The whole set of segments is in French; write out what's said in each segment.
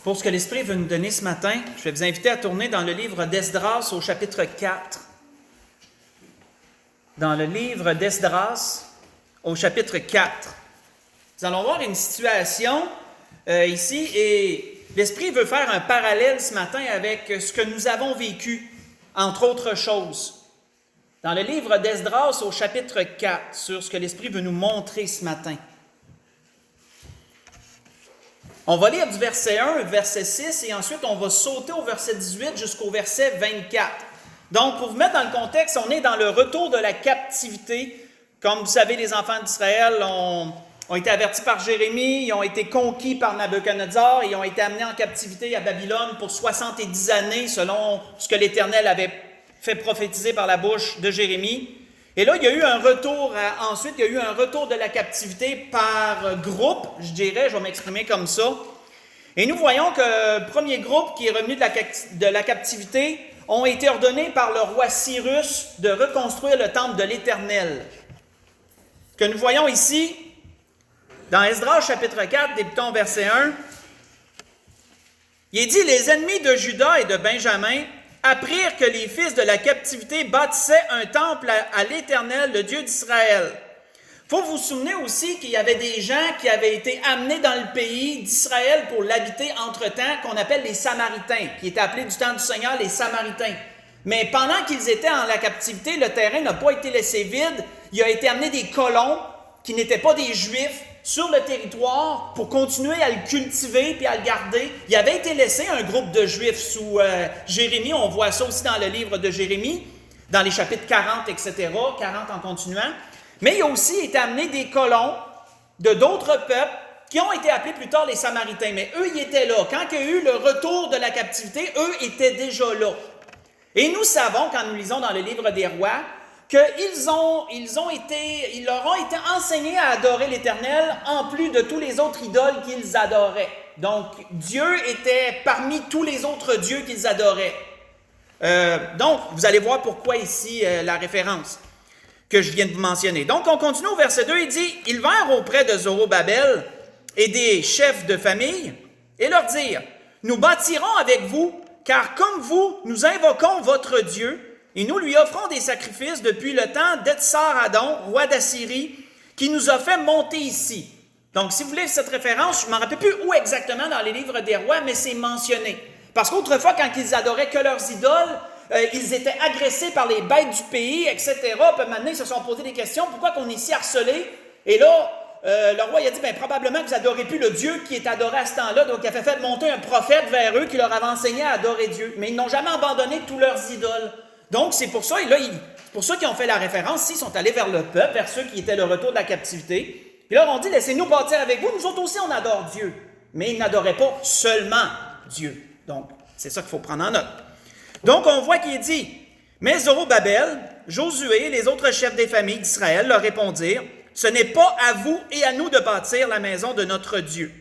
Pour ce que l'Esprit veut nous donner ce matin, je vais vous inviter à tourner dans le livre d'Esdras au chapitre 4. Dans le livre d'Esdras au chapitre 4. Nous allons voir une situation ici et l'Esprit veut faire un parallèle ce matin avec ce que nous avons vécu, entre autres choses. Dans le livre d'Esdras au chapitre 4, sur ce que l'Esprit veut nous montrer ce matin. On va lire du verset 1 au verset 6 et ensuite on va sauter au verset 18 jusqu'au verset 24. Donc, pour vous mettre dans le contexte, on est dans le retour de la captivité. Comme vous savez, les enfants d'Israël ont été avertis par Jérémie, ils ont été conquis par Nabuchodonosor, ils ont été amenés en captivité à Babylone pour 70 années, selon ce que l'Éternel avait fait prophétiser par la bouche de Jérémie. Et là, il y a eu un retour, ensuite, il y a eu un retour de la captivité par groupe, je dirais, je vais m'exprimer comme ça. Et nous voyons que le premier groupe qui est revenu de la captivité ont été ordonnés par le roi Cyrus de reconstruire le temple de l'Éternel. Ce que nous voyons ici, dans Esdras chapitre 4, débutant verset 1, il est dit « Les ennemis de Juda et de Benjamin apprirent que les fils de la captivité bâtissaient un temple à l'Éternel, le Dieu d'Israël. » Il faut vous souvenir aussi qu'il y avait des gens qui avaient été amenés dans le pays d'Israël pour l'habiter entre-temps, qu'on appelle les Samaritains, qui étaient appelés du temps du Seigneur les Samaritains. Mais pendant qu'ils étaient en la captivité, le terrain n'a pas été laissé vide. Il a été amené des colons qui n'étaient pas des Juifs sur le territoire pour continuer à le cultiver puis à le garder. Il avait été laissé un groupe de Juifs sous Jérémie. On voit ça aussi dans le livre de Jérémie, dans les chapitres 40, etc., 40 en continuant. Mais il a aussi été amené des colons de d'autres peuples qui ont été appelés plus tard les Samaritains. Mais eux, ils étaient là. Quand il y a eu le retour de la captivité, eux étaient déjà là. Et nous savons, quand nous lisons dans le livre des rois, qu'ils leur ont été enseignés à adorer l'Éternel en plus de tous les autres idoles qu'ils adoraient. Donc, Dieu était parmi tous les autres dieux qu'ils adoraient. Donc, vous allez voir pourquoi ici la référence que je viens de vous mentionner. Donc, on continue au verset 2, il dit « Ils vinrent auprès de Zorobabel et des chefs de famille et leur dirent « Nous bâtirons avec vous, car comme vous, nous invoquons votre Dieu et nous lui offrons des sacrifices depuis le temps d'Etsar-Adon, roi d'Assyrie, qui nous a fait monter ici. » Donc, si vous voulez cette référence, je ne me rappelle plus où exactement dans les livres des rois, mais c'est mentionné. Parce qu'autrefois, quand ils adoraient que leurs idoles, ils étaient agressés par les bêtes du pays, etc. Puis maintenant, ils se sont posé des questions. Pourquoi qu'on est si harcelés? Et là, le roi il a dit, probablement que vous n'adorez plus le Dieu qui est adoré à ce temps-là. Donc, il a fait monter un prophète vers eux qui leur avait enseigné à adorer Dieu. Mais ils n'ont jamais abandonné tous leurs idoles. Donc, c'est pour ça, et là, pour ceux qui ont fait la référence, ils sont allés vers le peuple, vers ceux qui étaient le retour de la captivité. Puis là, on dit, laissez-nous bâtir avec vous. Nous autres aussi, on adore Dieu. Mais ils n'adoraient pas seulement Dieu. Donc, c'est ça qu'il faut prendre en note. Donc, on voit qu'il dit, « Mais Zorobabel, Josué et les autres chefs des familles d'Israël leur répondirent, « Ce n'est pas à vous et à nous de bâtir la maison de notre Dieu.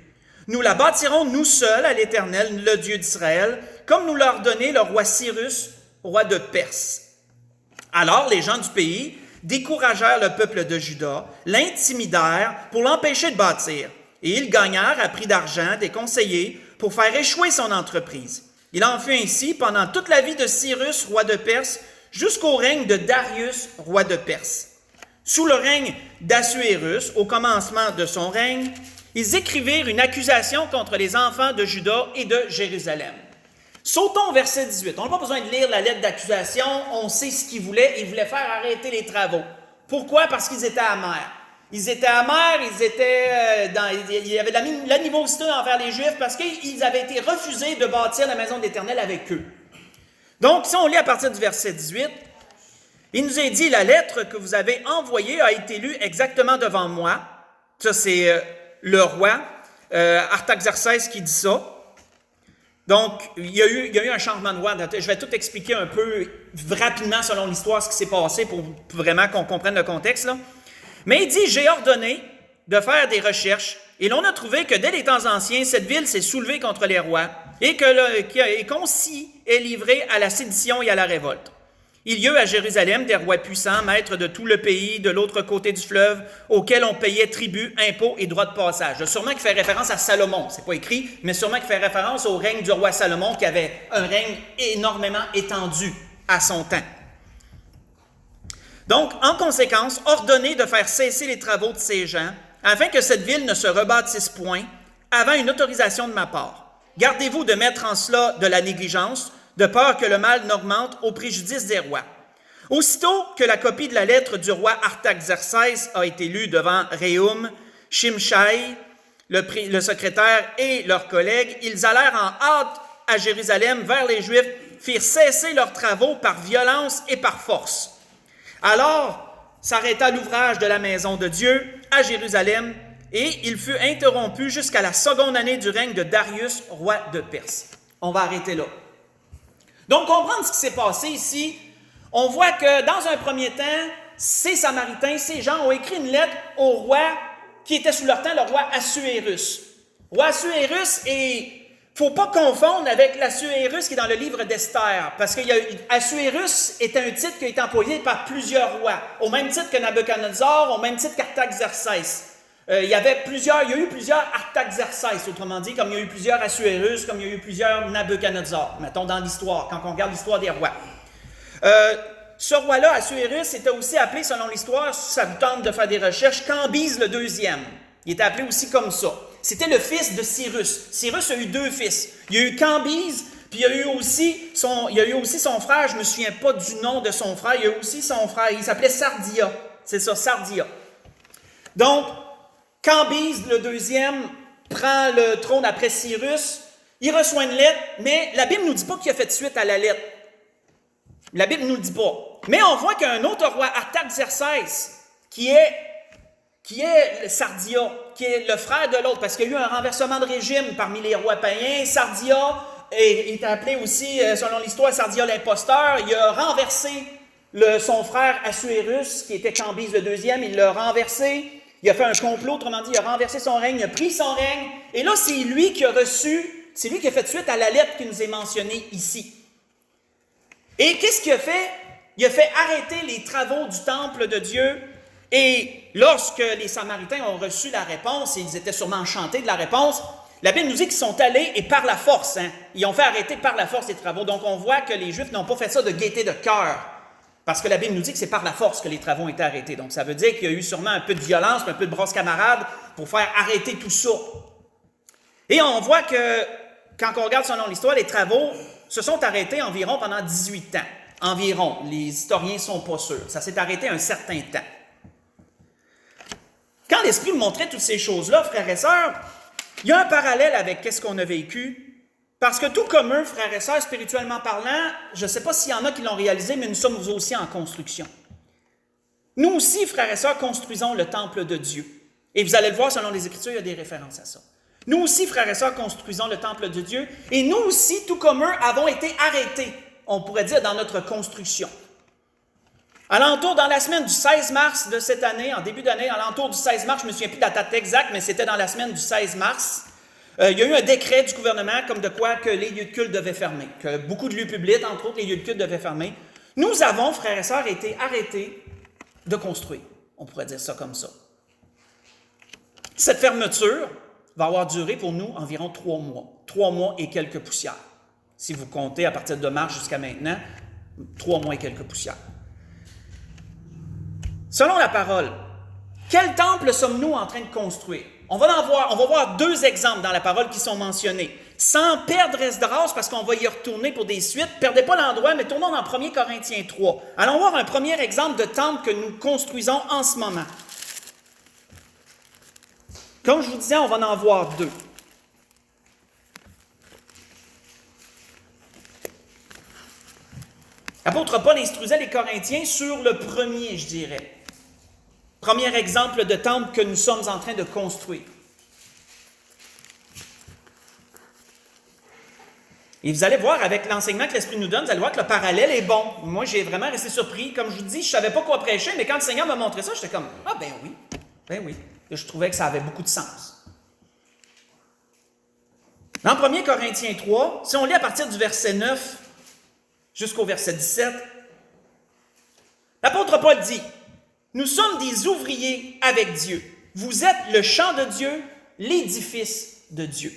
Nous la bâtirons nous seuls à l'Éternel, le Dieu d'Israël, comme nous l'a ordonné le roi Cyrus, roi de Perse. » Alors, les gens du pays découragèrent le peuple de Juda, l'intimidèrent pour l'empêcher de bâtir, et ils gagnèrent à prix d'argent des conseillers pour faire échouer son entreprise. Il en fut ainsi pendant toute la vie de Cyrus, roi de Perse, jusqu'au règne de Darius, roi de Perse. Sous le règne d'Assuérus, au commencement de son règne, ils écrivirent une accusation contre les enfants de Juda et de Jérusalem. Sautons au verset 18. On n'a pas besoin de lire la lettre d'accusation, on sait ce qu'ils voulaient. Ils voulaient faire arrêter les travaux. Pourquoi? Parce qu'ils étaient amers. Ils étaient amers, il y avait de l'animosité envers les Juifs parce qu'ils avaient été refusés de bâtir la maison de l'Éternel avec eux. Donc, si on lit à partir du verset 18, il nous est dit, la lettre que vous avez envoyée a été lue exactement devant moi. Ça, c'est le roi Artaxerxès qui dit ça. Donc, il y a eu un changement de roi. Je vais tout expliquer un peu rapidement selon l'histoire ce qui s'est passé pour vraiment qu'on comprenne le contexte, là. Mais il dit, j'ai ordonné de faire des recherches et l'on a trouvé que dès les temps anciens, cette ville s'est soulevée contre les rois et qu'on s'y est livré à la sédition et à la révolte. Il y eut à Jérusalem des rois puissants, maîtres de tout le pays, de l'autre côté du fleuve, auxquels on payait tribut, impôts et droits de passage. Sûrement qu'il fait référence à Salomon, c'est pas écrit, mais sûrement qu'il fait référence au règne du roi Salomon, qui avait un règne énormément étendu à son temps. Donc, en conséquence, ordonnez de faire cesser les travaux de ces gens, afin que cette ville ne se rebâtisse point, avant une autorisation de ma part. Gardez-vous de mettre en cela de la négligence, de peur que le mal n'augmente au préjudice des rois. Aussitôt que la copie de la lettre du roi Artaxerxès a été lue devant Réhum, Shimshai, le secrétaire et leurs collègues, ils allèrent en hâte à Jérusalem vers les Juifs, firent cesser leurs travaux par violence et par force. Alors s'arrêta l'ouvrage de la maison de Dieu à Jérusalem, et il fut interrompu jusqu'à la seconde année du règne de Darius, roi de Perse. On va arrêter là. Donc, comprendre ce qui s'est passé ici, on voit que dans un premier temps, ces Samaritains, ces gens ont écrit une lettre au roi qui était sous leur temps, le roi Assuérus. Roi Assuérus, et il ne faut pas confondre avec l'Assuérus qui est dans le livre d'Esther, parce que Assuérus est un titre qui a été employé par plusieurs rois, au même titre que Nabuchodonosor, au même titre qu'Artaxerxès. Il y a eu plusieurs Artaxerxès, autrement dit, comme il y a eu plusieurs Assuérus, comme il y a eu plusieurs Nabuchodonosor, mettons dans l'histoire, quand on regarde l'histoire des rois. Ce roi-là, Assuérus, était aussi appelé, selon l'histoire, si ça vous tente de faire des recherches, Cambyse le deuxième. Il était appelé aussi comme ça. C'était le fils de Cyrus. Cyrus a eu deux fils. Il y a eu Cambyse, puis il y a eu aussi son frère, je ne me souviens pas du nom de son frère, il y a eu aussi son frère, il s'appelait Sardia. C'est ça, Sardia. Donc, Cambyse, le deuxième, prend le trône après Cyrus. Il reçoit une lettre, mais la Bible ne nous dit pas qu'il a fait suite à la lettre. La Bible ne nous le dit pas. Mais on voit qu'il y a un autre roi, Artaxerxès, qui est Sardia, qui est le frère de l'autre, parce qu'il y a eu un renversement de régime parmi les rois païens. Sardia est appelé aussi, selon l'histoire, Sardia l'imposteur. Il a renversé son frère Assuérus, qui était Cambyse le deuxième. Il l'a renversé. Il a fait un complot, autrement dit, il a renversé son règne, il a pris son règne. Et là, c'est lui qui a fait suite à la lettre qui nous est mentionnée ici. Et qu'est-ce qu'il a fait? Il a fait arrêter les travaux du temple de Dieu. Et lorsque les Samaritains ont reçu la réponse, et ils étaient sûrement enchantés de la réponse, la Bible nous dit qu'ils sont allés, et par la force, ils ont fait arrêter par la force les travaux. Donc on voit que les Juifs n'ont pas fait ça de gaieté de cœur. Parce que la Bible nous dit que c'est par la force que les travaux ont été arrêtés. Donc, ça veut dire qu'il y a eu sûrement un peu de violence, un peu de brosse camarade pour faire arrêter tout ça. Et on voit que, quand on regarde selon l'histoire, les travaux se sont arrêtés environ pendant 18 ans. Environ. Les historiens ne sont pas sûrs. Ça s'est arrêté un certain temps. Quand l'Esprit me montrait toutes ces choses-là, frères et sœurs, il y a un parallèle avec ce qu'on a vécu. Parce que tout comme eux, frères et sœurs, spirituellement parlant, je ne sais pas s'il y en a qui l'ont réalisé, mais nous sommes aussi en construction. Nous aussi, frères et sœurs, construisons le temple de Dieu. Et vous allez le voir, selon les Écritures, il y a des références à ça. Nous aussi, frères et sœurs, construisons le temple de Dieu. Et nous aussi, tout comme eux, avons été arrêtés, on pourrait dire, dans notre construction. Alentour, dans la semaine du 16 mars de cette année, en début d'année, alentour du 16 mars, je ne me souviens plus de la date exacte, mais c'était dans la semaine du 16 mars, il y a eu un décret du gouvernement comme de quoi que les lieux de culte devaient fermer, que beaucoup de lieux publics, entre autres les lieux de culte, devaient fermer. Nous avons, frères et sœurs, été arrêtés de construire. On pourrait dire ça comme ça. Cette fermeture va avoir duré pour nous environ 3 mois. 3 mois et quelques poussières. Si vous comptez à partir de mars jusqu'à maintenant, 3 mois et quelques poussières. Selon la parole, quel temple sommes-nous en train de construire? On va voir 2 exemples dans la parole qui sont mentionnés. Sans perdre Esdras, parce qu'on va y retourner pour des suites, perdez pas l'endroit, mais tournons dans 1 Corinthiens 3. Allons voir un premier exemple de temple que nous construisons en ce moment. Comme je vous disais, on va en voir 2. L'apôtre Paul instruisait les Corinthiens sur le premier, je dirais. Premier exemple de temple que nous sommes en train de construire. Et vous allez voir, avec l'enseignement que l'Esprit nous donne, vous allez voir que le parallèle est bon. Moi, j'ai vraiment resté surpris. Comme je vous dis, je ne savais pas quoi prêcher, mais quand le Seigneur m'a montré ça, j'étais comme, ah ben oui. Et je trouvais que ça avait beaucoup de sens. Dans 1 Corinthiens 3, si on lit à partir du verset 9 jusqu'au verset 17, L'apôtre Paul dit, « Nous sommes des ouvriers avec Dieu. Vous êtes le champ de Dieu, l'édifice de Dieu.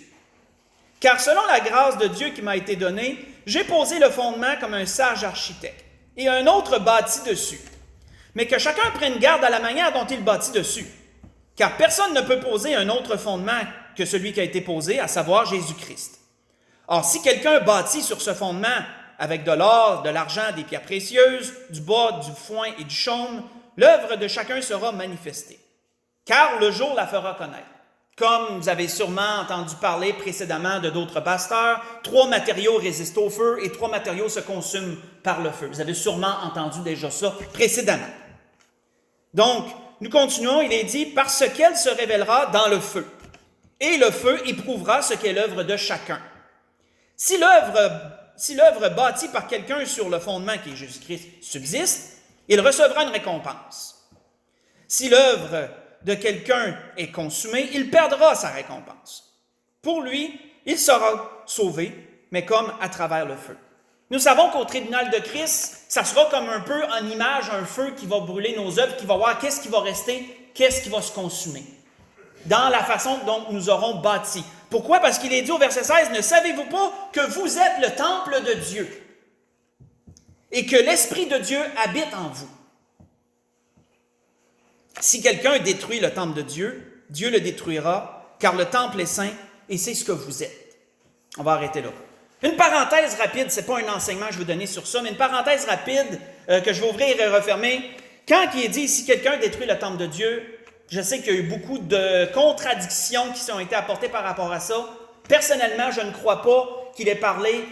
Car selon la grâce de Dieu qui m'a été donnée, j'ai posé le fondement comme un sage architecte, et un autre bâtit dessus. Mais que chacun prenne garde à la manière dont il bâtit dessus. Car personne ne peut poser un autre fondement que celui qui a été posé, à savoir Jésus-Christ. Or, si quelqu'un bâtit sur ce fondement avec de l'or, de l'argent, des pierres précieuses, du bois, du foin et du chaume, l'œuvre de chacun sera manifestée. Car le jour la fera connaître. Comme vous avez sûrement entendu parler précédemment de d'autres pasteurs, 3 matériaux résistent au feu et 3 matériaux se consument par le feu. Vous avez sûrement entendu déjà ça précédemment. Donc, nous continuons, il est dit, parce qu'elle se révélera dans le feu. Et le feu éprouvera ce qu'est l'œuvre de chacun. Si l'œuvre bâtie par quelqu'un sur le fondement qui est Jésus-Christ subsiste, il recevra une récompense. Si l'œuvre de quelqu'un est consumée, il perdra sa récompense. Pour lui, il sera sauvé, mais comme à travers le feu. Nous savons qu'au tribunal de Christ, ça sera comme un peu en image, un feu qui va brûler nos œuvres, qui va voir qu'est-ce qui va rester, qu'est-ce qui va se consumer, dans la façon dont nous aurons bâti. Pourquoi? Parce qu'il est dit au verset 16, « Ne savez-vous pas que vous êtes le temple de Dieu et que l'Esprit de Dieu habite en vous? » Si quelqu'un détruit le temple de Dieu, Dieu le détruira, car le temple est saint et c'est ce que vous êtes. On va arrêter là. Une parenthèse rapide, ce n'est pas un enseignement que je vais donner sur ça, mais une parenthèse rapide que je vais ouvrir et refermer. Quand il est dit, si quelqu'un détruit le temple de Dieu, je sais qu'il y a eu beaucoup de contradictions qui ont été apportées par rapport à ça. Personnellement, je ne crois pas qu'il ait parlé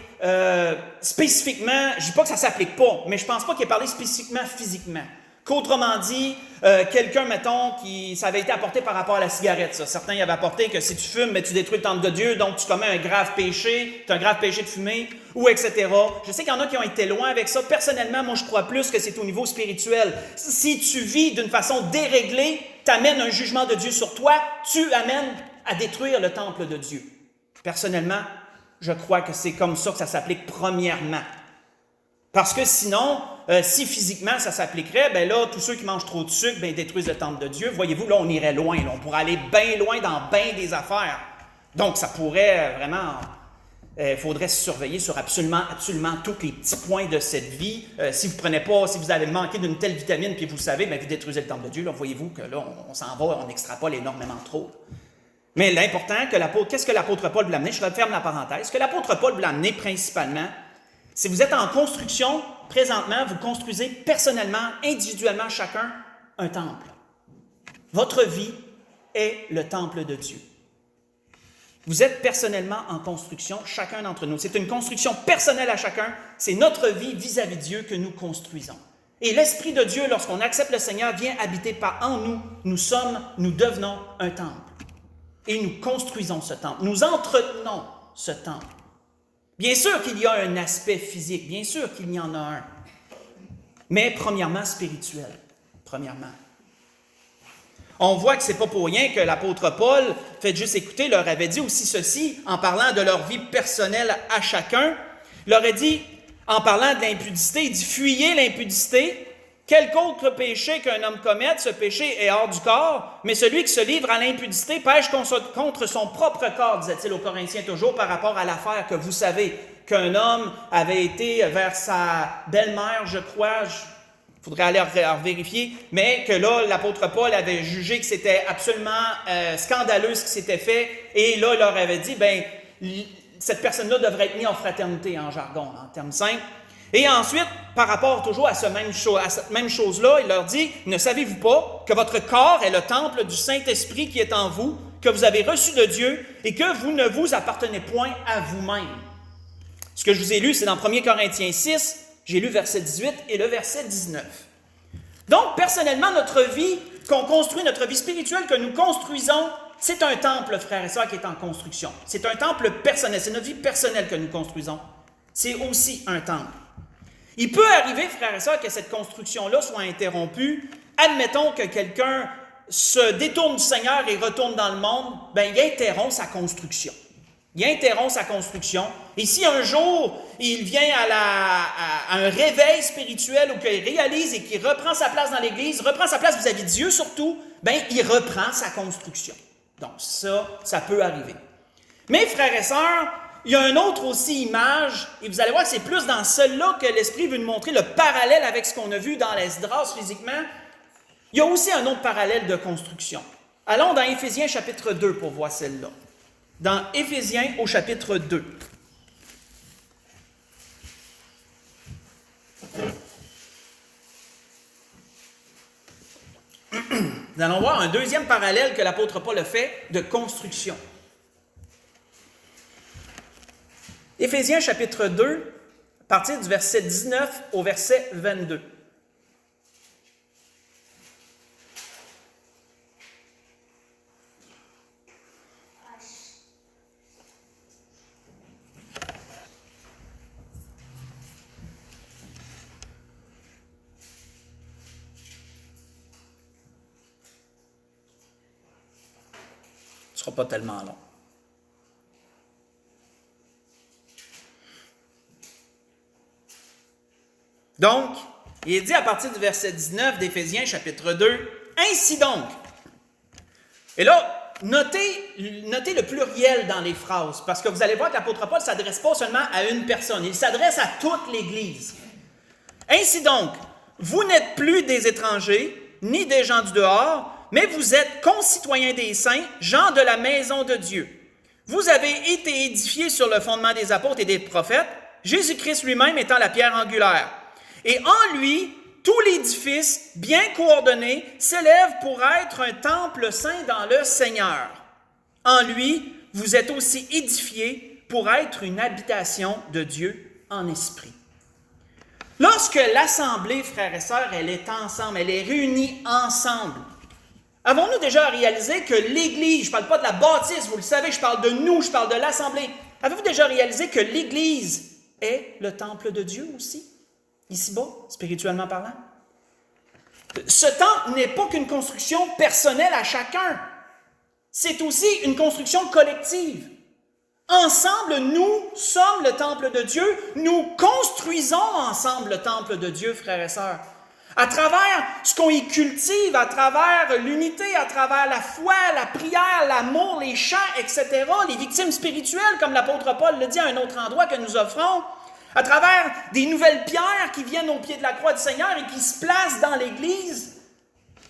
spécifiquement, je ne dis pas que ça ne s'applique pas, mais je ne pense pas qu'il ait parlé spécifiquement physiquement. Qu'autrement dit, quelqu'un, mettons, ça avait été apporté par rapport à la cigarette, ça. Certains y avaient apporté que si tu fumes, mais tu détruis le temple de Dieu, donc tu commets un grave péché, tu as un grave péché de fumer, ou etc. Je sais qu'il y en a qui ont été loin avec ça. Personnellement, moi, je crois plus que c'est au niveau spirituel. Si tu vis d'une façon déréglée, tu amènes un jugement de Dieu sur toi, tu amènes à détruire le temple de Dieu. Personnellement, je crois que c'est comme ça que ça s'applique premièrement. Parce que sinon, si physiquement ça s'appliquerait, bien là, tous ceux qui mangent trop de sucre, bien, détruisent le temple de Dieu. Voyez-vous, là, on irait loin. Là. On pourrait aller bien loin dans bien des affaires. Donc, ça pourrait vraiment... Il faudrait se surveiller sur absolument tous les petits points de cette vie. Si vous avez manqué d'une telle vitamine, puis vous le savez, bien, vous détruisez le temple de Dieu. Là, voyez-vous que là, on s'en va, on extrapole énormément trop. Mais l'important, qu'est-ce que l'apôtre Paul voulait amener? Je referme la parenthèse. Ce que l'apôtre Paul voulait amener principalement, si vous êtes en construction, présentement, vous construisez personnellement, individuellement, chacun, un temple. Votre vie est le temple de Dieu. Vous êtes personnellement en construction, chacun d'entre nous. C'est une construction personnelle à chacun. C'est notre vie vis-à-vis de Dieu que nous construisons. Et l'Esprit de Dieu, lorsqu'on accepte le Seigneur, vient habiter en nous. Nous devenons un temple. Et nous construisons ce temple. Nous entretenons ce temple. Bien sûr qu'il y a un aspect physique, bien sûr qu'il y en a un, mais premièrement spirituel, premièrement. On voit que ce n'est pas pour rien que l'apôtre Paul, faites juste écouter, leur avait dit aussi ceci, en parlant de leur vie personnelle à chacun, leur a dit, en parlant de l'impudicité, il dit « Fuyez l'impudicité, quelque autre péché qu'un homme commette, ce péché est hors du corps, mais celui qui se livre à l'impudicité pêche contre son propre corps, disait-il aux Corinthiens toujours, par rapport à l'affaire que vous savez, qu'un homme avait été vers sa belle-mère, je crois, il faudrait aller vérifier, mais que là, l'apôtre Paul avait jugé que c'était absolument scandaleux ce qui s'était fait, et là, il leur avait dit, bien, cette personne-là devrait être mise en fraternité, en jargon, en termes simples. Et ensuite, par rapport toujours à cette même chose-là, il leur dit, « Ne savez-vous pas que votre corps est le temple du Saint-Esprit qui est en vous, que vous avez reçu de Dieu et que vous ne vous appartenez point à vous-même? » Ce que je vous ai lu, c'est dans 1 Corinthiens 6, j'ai lu verset 18 et le verset 19. Donc, personnellement, notre vie qu'on construit, notre vie spirituelle que nous construisons, c'est un temple, frères et sœurs, qui est en construction. C'est un temple personnel, c'est notre vie personnelle que nous construisons. C'est aussi un temple. Il peut arriver, frères et sœurs, que cette construction-là soit interrompue. Admettons que quelqu'un se détourne du Seigneur et retourne dans le monde, bien, il interrompt sa construction. Il interrompt sa construction. Et si un jour, il vient à un réveil spirituel ou qu'il réalise et qu'il reprend sa place dans l'Église, reprend sa place vis-à-vis de Dieu surtout, bien, il reprend sa construction. Donc ça peut arriver. Mais frères et sœurs, il y a une autre aussi image, et vous allez voir que c'est plus dans celle-là que l'Esprit veut nous montrer le parallèle avec ce qu'on a vu dans l'Esdras physiquement. Il y a aussi un autre parallèle de construction. Allons dans Éphésiens chapitre 2 pour voir celle-là. Dans Éphésiens au chapitre 2. Nous allons voir un deuxième parallèle que l'apôtre Paul a fait de construction. Éphésiens chapitre 2, à partir du verset 19 au verset 22. Ce ne sera pas tellement long. Donc, il est dit à partir du verset 19 d'Éphésiens chapitre 2, « Ainsi donc ». Et là, notez le pluriel dans les phrases, parce que vous allez voir que l'apôtre Paul ne s'adresse pas seulement à une personne, il s'adresse à toute l'Église. « Ainsi donc, vous n'êtes plus des étrangers, ni des gens du dehors, mais vous êtes concitoyens des saints, gens de la maison de Dieu. Vous avez été édifiés sur le fondement des apôtres et des prophètes, Jésus-Christ lui-même étant la pierre angulaire. Et en lui, tout l'édifice, bien coordonné, s'élève pour être un temple saint dans le Seigneur. En lui, vous êtes aussi édifiés pour être une habitation de Dieu en esprit. » Lorsque l'assemblée, frères et sœurs, elle est ensemble, elle est réunie ensemble, avons-nous déjà réalisé que l'Église, je ne parle pas de la bâtisse, vous le savez, je parle de nous, je parle de l'assemblée. Avez-vous déjà réalisé que l'Église est le temple de Dieu aussi, ici-bas, spirituellement parlant? Ce temple n'est pas qu'une construction personnelle à chacun, c'est aussi une construction collective. Ensemble, nous sommes le temple de Dieu, nous construisons ensemble le temple de Dieu, frères et sœurs. À travers ce qu'on y cultive, à travers l'unité, à travers la foi, la prière, l'amour, les chants, etc., les victimes spirituelles, comme l'apôtre Paul le dit à un autre endroit que nous offrons, à travers des nouvelles pierres qui viennent au pied de la croix du Seigneur et qui se placent dans l'Église,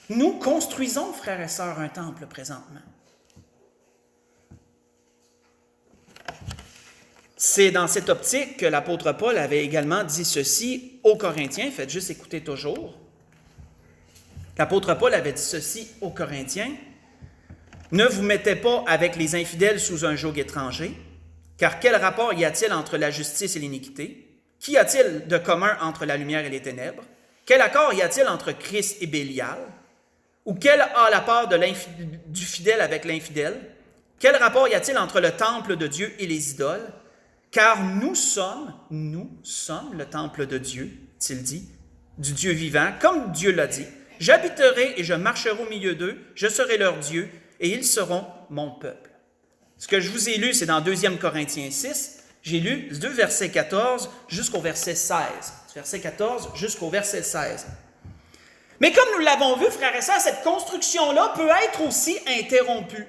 nous construisons, frères et sœurs, un temple présentement. C'est dans cette optique que l'apôtre Paul avait également dit ceci aux Corinthiens. Faites juste écouter toujours. L'apôtre Paul avait dit ceci aux Corinthiens. « Ne vous mettez pas avec les infidèles sous un joug étranger, car quel rapport y a-t-il entre la justice et l'iniquité? Qu'y a-t-il de commun entre la lumière et les ténèbres? Quel accord y a-t-il entre Christ et Bélial? Ou quelle a la part du fidèle avec l'infidèle? Quel rapport y a-t-il entre le temple de Dieu et les idoles? Car nous sommes le temple de Dieu, t-il dit, du Dieu vivant, comme Dieu l'a dit. J'habiterai et je marcherai au milieu d'eux, je serai leur Dieu, et ils seront mon peuple. » Ce que je vous ai lu, c'est dans 2 Corinthiens 6. J'ai lu 2 versets 14 jusqu'au verset 16. Verset 14 jusqu'au verset 16. Mais comme nous l'avons vu, frères et sœurs, cette construction-là peut être aussi interrompue.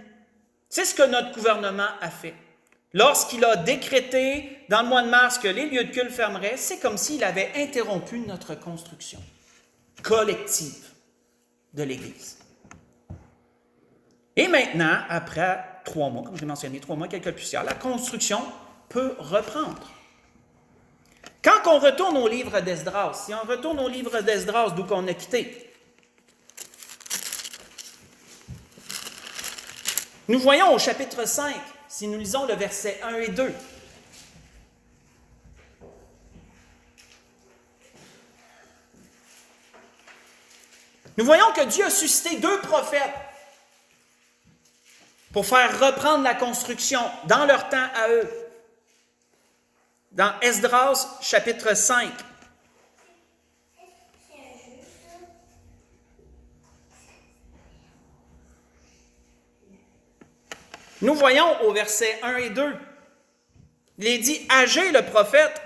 C'est ce que notre gouvernement a fait. Lorsqu'il a décrété dans le mois de mars que les lieux de culte fermeraient, c'est comme s'il avait interrompu notre construction collective de l'Église. Et maintenant, après 3 mois, comme je l'ai mentionné, 3 mois, quelques poussières, la construction peut reprendre. Quand on retourne au livre d'Esdras, si on retourne au livre d'Esdras d'où on a quitté, nous voyons au chapitre 5, si nous lisons le verset 1 et 2. Nous voyons que Dieu a suscité 2 prophètes pour faire reprendre la construction dans leur temps à eux. Dans Esdras, chapitre 5. Nous voyons au verset 1 et 2. Il est dit, Agé le prophète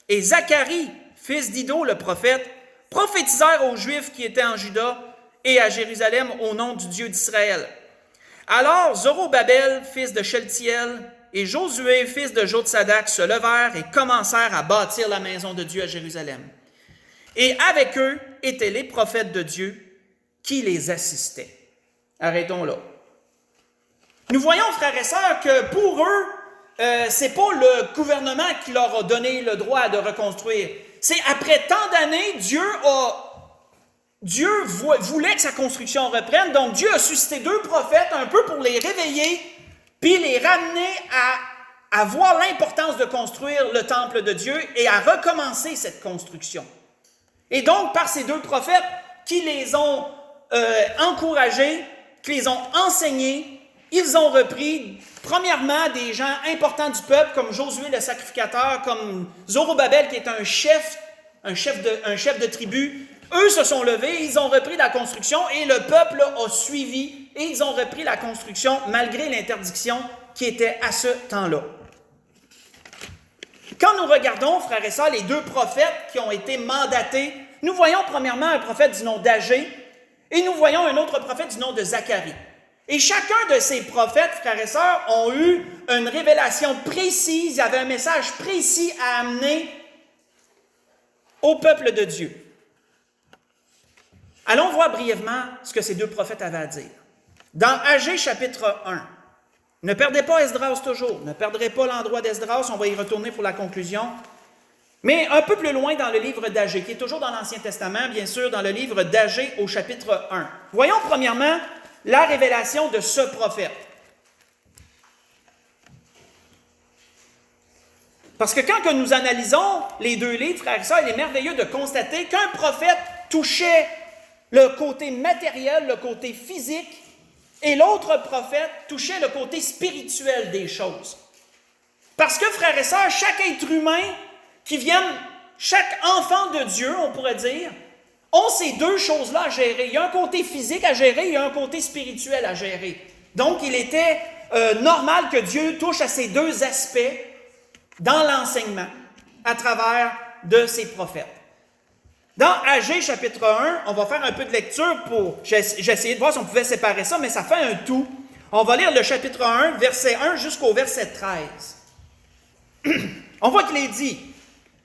et Zacharie, fils d'Ido le prophète, prophétisèrent aux Juifs qui étaient en Juda et à Jérusalem au nom du Dieu d'Israël. Alors Zorobabel, fils de Sheltiel, et Josué, fils de Jotsadak, se levèrent et commencèrent à bâtir la maison de Dieu à Jérusalem. Et avec eux étaient les prophètes de Dieu qui les assistaient. Arrêtons là. Nous voyons, frères et sœurs, que pour eux, c'est pas le gouvernement qui leur a donné le droit de reconstruire. C'est après tant d'années, Dieu voulait que sa construction reprenne, donc Dieu a suscité 2 prophètes un peu pour les réveiller, puis les ramener à voir l'importance de construire le temple de Dieu et à recommencer cette construction. Et donc, par ces 2 prophètes qui les ont encouragés, qui les ont enseignés, ils ont repris, premièrement, des gens importants du peuple, comme Josué le sacrificateur, comme Zorobabel, qui est un chef de tribu. Eux se sont levés, ils ont repris la construction et le peuple a suivi et ils ont repris la construction malgré l'interdiction qui était à ce temps-là. Quand nous regardons, frères et sœurs, les 2 prophètes qui ont été mandatés, nous voyons premièrement un prophète du nom d'Agé et nous voyons un autre prophète du nom de Zacharie. Et chacun de ces prophètes, frères et sœurs, ont eu une révélation précise, il y avait un message précis à amener au peuple de Dieu. Allons voir brièvement ce que ces 2 prophètes avaient à dire. Dans Agé chapitre 1, ne perdez pas Esdras toujours, ne perdrez pas l'endroit d'Esdras, on va y retourner pour la conclusion. Mais un peu plus loin dans le livre d'Agé, qui est toujours dans l'Ancien Testament, bien sûr, dans le livre d'Agé au chapitre 1. Voyons premièrement la révélation de ce prophète. Parce que quand nous analysons les 2 livres, frères et sœurs, il est merveilleux de constater qu'un prophète touchait le côté matériel, le côté physique, et l'autre prophète touchait le côté spirituel des choses. Parce que, frères et sœurs, chaque être humain qui vient, chaque enfant de Dieu, on pourrait dire, ont ces 2 choses-là à gérer. Il y a un côté physique à gérer, il y a un côté spirituel à gérer. Donc, il était normal que Dieu touche à ces 2 aspects dans l'enseignement à travers de ses prophètes. Dans Agé chapitre 1, on va faire un peu de lecture pour... J'ai essayé de voir si on pouvait séparer ça, mais ça fait un tout. On va lire le chapitre 1, verset 1 jusqu'au verset 13. On voit qu'il est dit,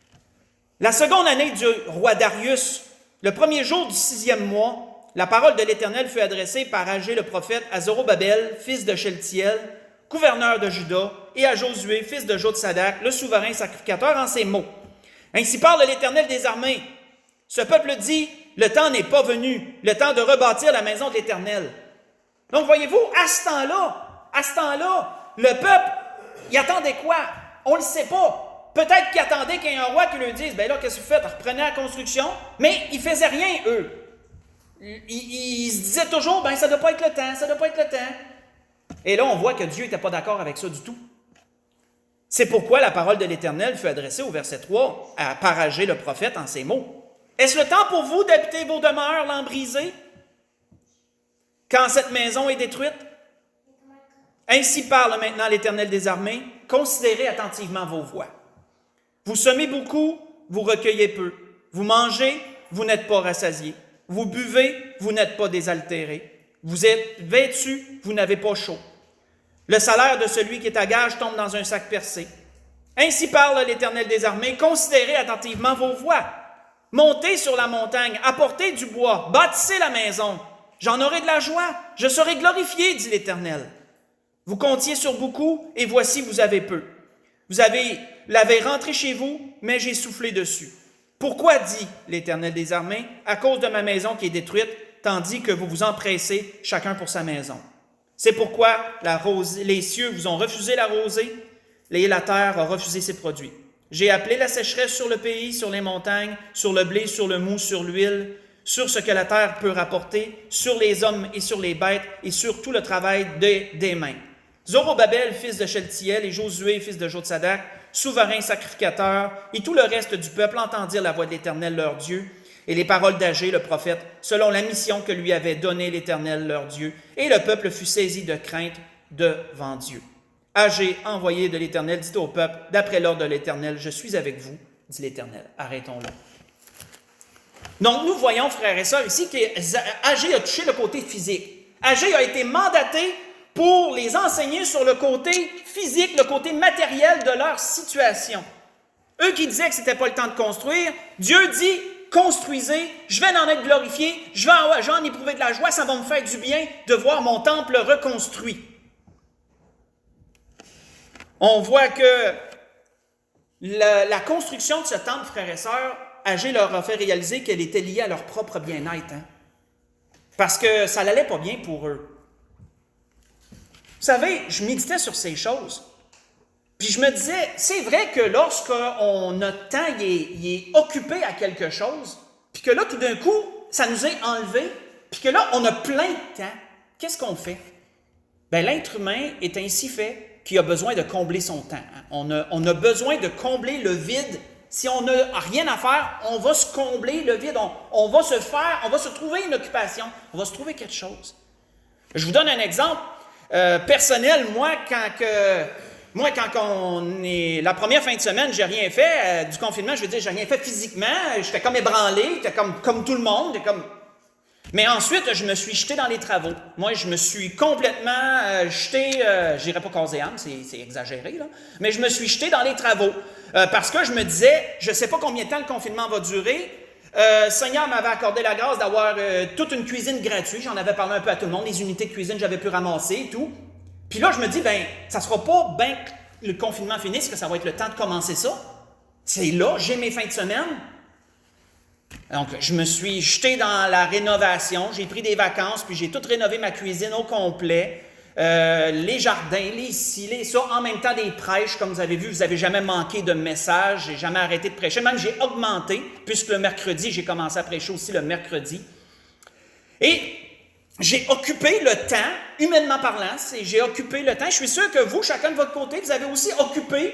« La seconde année du roi Darius, le premier jour du 6e mois, la parole de l'Éternel fut adressée par Agé le prophète à Zorobabel, fils de Sheltiel, gouverneur de Juda, et à Josué, fils de Jotsadak, le souverain sacrificateur, en ces mots. Ainsi parle l'Éternel des armées. Ce peuple dit, le temps n'est pas venu, le temps de rebâtir la maison de l'Éternel. » Donc, voyez-vous, à ce temps-là, le peuple, il attendait quoi? On ne le sait pas. Peut-être qu'ils attendaient qu'il y ait un roi qui leur dise, « Ben là, qu'est-ce que vous faites? Reprenez la construction. » Mais ils ne faisaient rien, eux. Ils se disaient toujours, « Ben, ça ne doit pas être le temps, ça ne doit pas être le temps. » Et là, on voit que Dieu n'était pas d'accord avec ça du tout. C'est pourquoi la parole de l'Éternel fut adressée au verset 3 par Agé le prophète en ces mots. « Est-ce le temps pour vous d'habiter vos demeures, l'an brisé, quand cette maison est détruite? Ainsi parle maintenant l'Éternel des armées, considérez attentivement vos voies. Vous semez beaucoup, vous recueillez peu. Vous mangez, vous n'êtes pas rassasiés. Vous buvez, vous n'êtes pas désaltérés. Vous êtes vêtus, vous n'avez pas chaud. Le salaire de celui qui est à gage tombe dans un sac percé. Ainsi parle l'Éternel des armées, considérez attentivement vos voies. Montez sur la montagne, apportez du bois, bâtissez la maison. J'en aurai de la joie, je serai glorifié, dit l'Éternel. Vous comptiez sur beaucoup, et voici, vous avez peu. Vous l'avez rentré chez vous, mais j'ai soufflé dessus. Pourquoi, dit l'Éternel des armées, à cause de ma maison qui est détruite, tandis que vous vous empressez chacun pour sa maison. C'est pourquoi les cieux vous ont refusé la rosée, et la terre a refusé ses produits. J'ai appelé la sécheresse sur le pays, sur les montagnes, sur le blé, sur le mou, sur l'huile, sur ce que la terre peut rapporter, sur les hommes et sur les bêtes, et sur tout le travail des mains. Zorobabel, fils de Sheltiel, et Josué, fils de Jotsadak, souverain sacrificateur, et tout le reste du peuple entendirent la voix de l'Éternel leur Dieu, et les paroles d'Agé, le prophète, selon la mission que lui avait donnée l'Éternel leur Dieu, et le peuple fut saisi de crainte devant Dieu. Agez, envoyé de l'Éternel, dites au peuple, d'après l'ordre de l'Éternel, je suis avec vous, dit l'Éternel. Arrêtons là. Donc, nous voyons, frères et sœurs, ici qu'Agé a touché le côté physique. Agé a été mandaté pour les enseigner sur le côté physique, le côté matériel de leur situation. Eux qui disaient que ce n'était pas le temps de construire, Dieu dit, construisez, je vais en être glorifié, je vais en éprouver de la joie, ça va me faire du bien de voir mon temple reconstruit. On voit que la construction de ce temple, frères et sœurs, Agé leur a fait réaliser qu'elle était liée à leur propre bien-être. Hein? Parce que ça n'allait pas bien pour eux. Vous savez, je méditais sur ces choses. Puis je me disais, c'est vrai que lorsqu'on notre temps il est occupé à quelque chose, puis que là, tout d'un coup, ça nous est enlevé, puis que là, on a plein de temps, qu'est-ce qu'on fait? Bien, l'être humain est ainsi fait qu'il a besoin de combler son temps. Hein? On a besoin de combler le vide. Si on n'a rien à faire, on va se combler le vide, on va se trouver une occupation, on va se trouver quelque chose. Je vous donne un exemple personnel. Moi, quand on est la première fin de semaine, j'ai rien fait du confinement. Je veux dire, j'ai rien fait physiquement. J'étais comme ébranlé, j'étais comme tout le monde. Mais ensuite, je me suis jeté dans les travaux. Moi, je me suis complètement jeté, je dirais pas corps et âme, c'est exagéré, là, mais je me suis jeté dans les travaux parce que je me disais, je ne sais pas combien de temps le confinement va durer. Le Seigneur m'avait accordé la grâce d'avoir toute une cuisine gratuite. J'en avais parlé un peu à tout le monde, les unités de cuisine, j'avais pu ramasser et tout. Puis là, je me dis, ça ne sera pas que le confinement finisse, que ça va être le temps de commencer ça. C'est là, j'ai mes fins de semaine. Donc, je me suis jeté dans la rénovation, j'ai pris des vacances, puis j'ai tout rénové ma cuisine au complet, les jardins, les ci, les ça, en même temps des prêches, comme vous avez vu, vous n'avez jamais manqué de messages, j'ai jamais arrêté de prêcher, même j'ai augmenté, puisque le mercredi, j'ai commencé à prêcher aussi le mercredi. Et j'ai occupé le temps, humainement parlant, j'ai occupé le temps. Je suis sûr que vous, chacun de votre côté, vous avez aussi occupé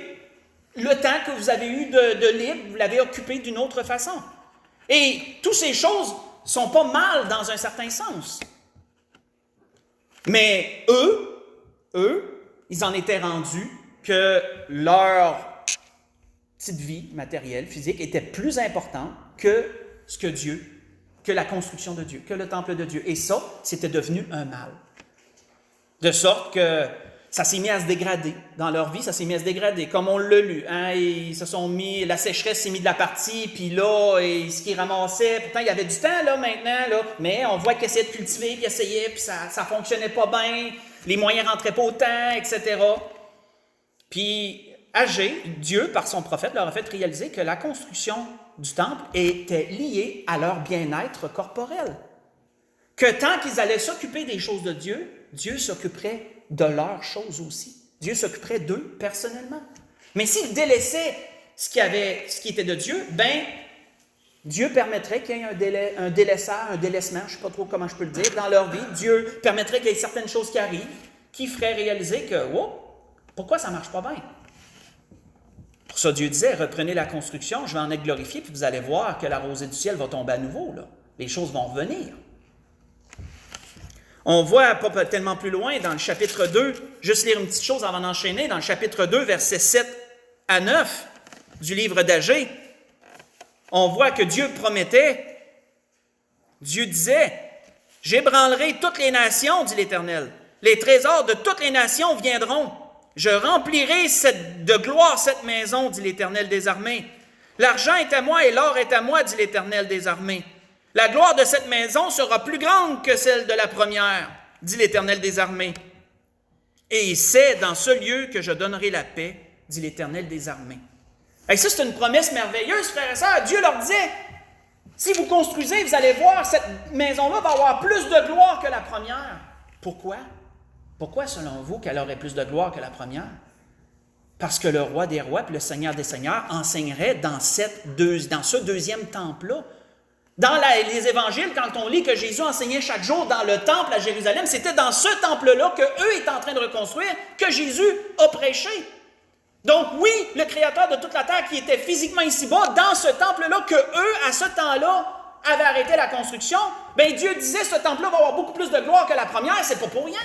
le temps que vous avez eu de libre, vous l'avez occupé d'une autre façon. Et toutes ces choses ne sont pas mal dans un certain sens. Mais eux, ils en étaient rendus que leur petite vie matérielle, physique, était plus importante que la construction de Dieu, que le temple de Dieu. Et ça, c'était devenu un mal. De sorte que ça s'est mis à se dégrader. Dans leur vie, ça s'est mis à se dégrader, comme on l'a lu. Hein? Ils se sont mis, la sécheresse s'est mise de la partie, puis là, ce qu'ils ramassaient, pourtant, il y avait du temps, là, maintenant, là, mais on voit qu'ils essayaient de cultiver, qu'ils essayaient, puis ça ne fonctionnait pas bien, les moyens ne rentraient pas autant, etc. Puis, Agé, Dieu, par son prophète, leur a fait réaliser que la construction du temple était liée à leur bien-être corporel. Que tant qu'ils allaient s'occuper des choses de Dieu, Dieu s'occuperait de leurs choses aussi. Dieu s'occuperait d'eux personnellement. Mais s'ils délaissaient ce qui était de Dieu, Dieu permettrait qu'il y ait un délaissement, je ne sais pas trop comment je peux le dire, dans leur vie. Dieu permettrait qu'il y ait certaines choses qui arrivent, qui feraient réaliser que, pourquoi ça ne marche pas bien? Pour ça, Dieu disait, reprenez la construction, je vais en être glorifié, puis vous allez voir que la rosée du ciel va tomber à nouveau. Là. Les choses vont revenir. On voit pas tellement plus loin dans le chapitre 2, juste lire une petite chose avant d'enchaîner, dans le chapitre 2, versets 7 à 9 du livre d'Agé, on voit que Dieu promettait, Dieu disait, « J'ébranlerai toutes les nations, dit l'Éternel. Les trésors de toutes les nations viendront. Je remplirai de gloire cette maison, dit l'Éternel des armées. L'argent est à moi et l'or est à moi, dit l'Éternel des armées. La gloire de cette maison sera plus grande que celle de la première, dit l'Éternel des armées. Et c'est dans ce lieu que je donnerai la paix, dit l'Éternel des armées. » Et ça, c'est une promesse merveilleuse, frères et sœurs. Dieu leur disait, si vous construisez, vous allez voir, cette maison-là va avoir plus de gloire que la première. Pourquoi? Pourquoi, selon vous, qu'elle aurait plus de gloire que la première? Parce que le roi des rois et le seigneur des seigneurs enseignerait dans ce deuxième temple-là. Dans les évangiles, quand on lit que Jésus enseignait chaque jour dans le temple à Jérusalem, c'était dans ce temple-là qu'eux étaient en train de reconstruire que Jésus a prêché. Donc oui, le Créateur de toute la terre qui était physiquement ici-bas, dans ce temple-là, que eux, à ce temps-là, avaient arrêté la construction, Dieu disait, ce temple-là va avoir beaucoup plus de gloire que la première, c'est pas pour rien.